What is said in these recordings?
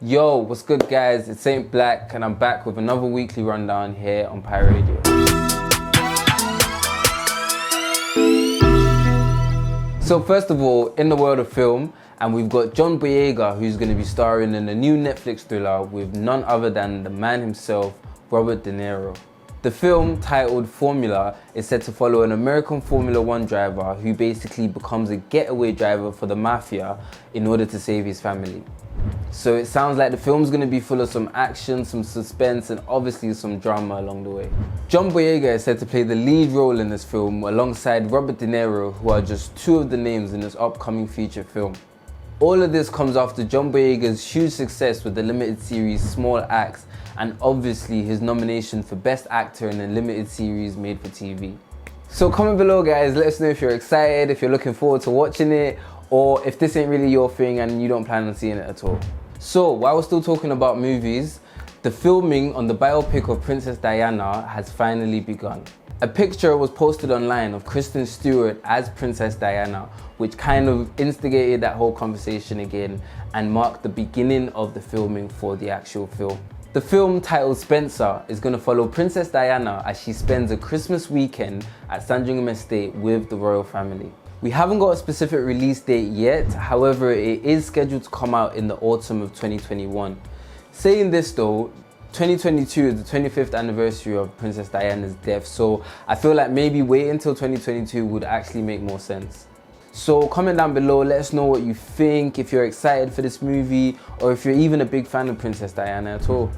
Yo, what's good guys? It's Saint Blck and I'm back with another weekly rundown here on Pirate Radio. So first of all, in the world of film, and we've got John Boyega who's going to be starring in a new Netflix thriller with none other than the man himself, Robert De Niro. The film, titled Formula, is set to follow an American Formula One driver who basically becomes a getaway driver for the mafia in order to save his family. So it sounds like the film's going to be full of some action, some suspense, and obviously some drama along the way. John Boyega is said to play the lead role in this film alongside Robert De Niro, who are just two of the names in this upcoming feature film. All of this comes after John Boyega's huge success with the limited series Small Axe, and obviously his nomination for Best Actor in a limited series made for TV. So comment below guys, let us know if you're excited, if you're looking forward to watching it, or if this ain't really your thing and you don't plan on seeing it at all. So while we're still talking about movies, the filming on the biopic of Princess Diana has finally begun. A picture was posted online of Kristen Stewart as Princess Diana, which kind of instigated that whole conversation again and marked the beginning of the filming for the actual film. The film, titled Spencer, is going to follow Princess Diana as she spends a Christmas weekend at Sandringham Estate with the royal family. We haven't got a specific release date yet, however it is scheduled to come out in the autumn of 2021. Saying this though, 2022 is the 25th anniversary of Princess Diana's death, so I feel like maybe wait until 2022 would actually make more sense. So comment down below, let us know what you think, if you're excited for this movie, or if you're even a big fan of Princess Diana at all.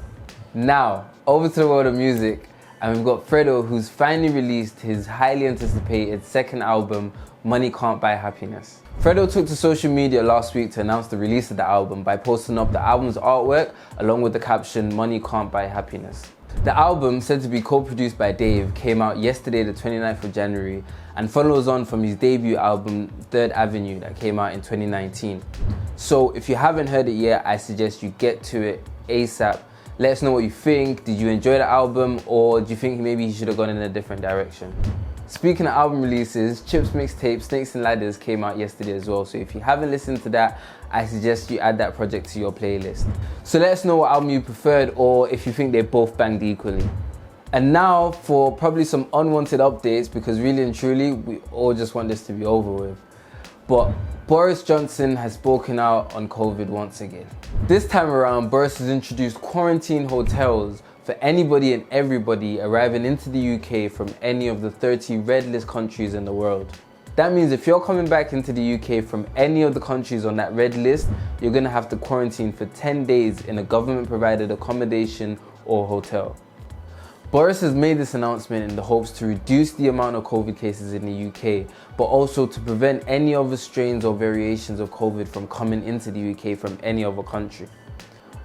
Now, over to the world of music, and we've got Fredo, who's finally released his highly anticipated second album, Money Can't Buy Happiness. Fredo took to social media last week to announce the release of the album by posting up the album's artwork along with the caption, Money Can't Buy Happiness. The album, said to be co-produced by Dave, came out yesterday the 29th of January and follows on from his debut album, Third Avenue, that came out in 2019. So if you haven't heard it yet, I suggest you get to it ASAP. Let us know what you think. Did you enjoy the album, or do you think maybe he should have gone in a different direction? Speaking of album releases, Chip's mixtape Snakes and Ladders came out yesterday as well, so if you haven't listened to that, I suggest you add that project to your playlist. So let us know what album you preferred, or if you think they both banged equally. And now for probably some unwanted updates, because really and truly we all just want this to be over with. But Boris Johnson has spoken out on COVID once again. This time around, Boris has introduced quarantine hotels for anybody and everybody arriving into the UK from any of the 30 red list countries in the world. That means if you're coming back into the UK from any of the countries on that red list, you're gonna have to quarantine for 10 days in a government provided accommodation or hotel. Boris has made this announcement in the hopes to reduce the amount of COVID cases in the UK, but also to prevent any other strains or variations of COVID from coming into the UK from any other country.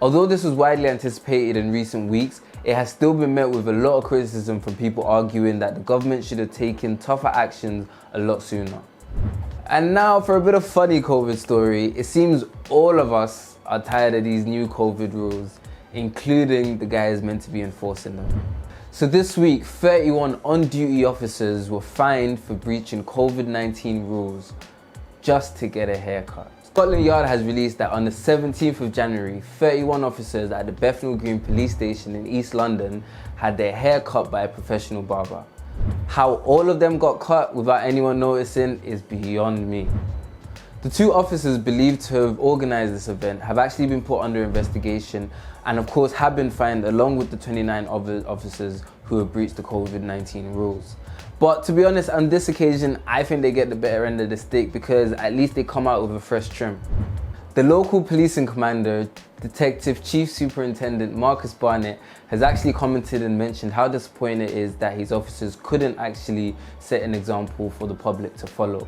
Although this was widely anticipated in recent weeks, it has still been met with a lot of criticism from people arguing that the government should have taken tougher actions a lot sooner. And now for a bit of funny COVID story, it seems all of us are tired of these new COVID rules, including the guys meant to be enforcing them. So this week, 31 on-duty officers were fined for breaching COVID-19 rules just to get a haircut. Scotland Yard has released that on the 17th of January, 31 officers at the Bethnal Green police station in East London had their hair cut by a professional barber. How all of them got cut without anyone noticing is beyond me. The two officers believed to have organised this event have actually been put under investigation and of course have been fined along with the 29 other officers who have breached the COVID-19 rules. But to be honest, on this occasion, I think they get the better end of the stick because at least they come out with a fresh trim. The local policing commander, Detective Chief Superintendent Marcus Barnett, has actually commented and mentioned how disappointed it is that his officers couldn't actually set an example for the public to follow.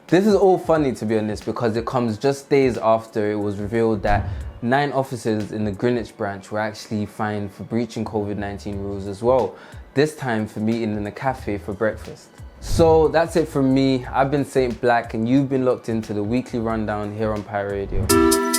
This is all funny to be honest because it comes just days after it was revealed that 9 officers in the Greenwich branch were actually fined for breaching COVID-19 rules as well, this time for meeting in a cafe for breakfast. So that's it from me. I've been Saint Blck and you've been locked into the weekly rundown here on Pirate Radio.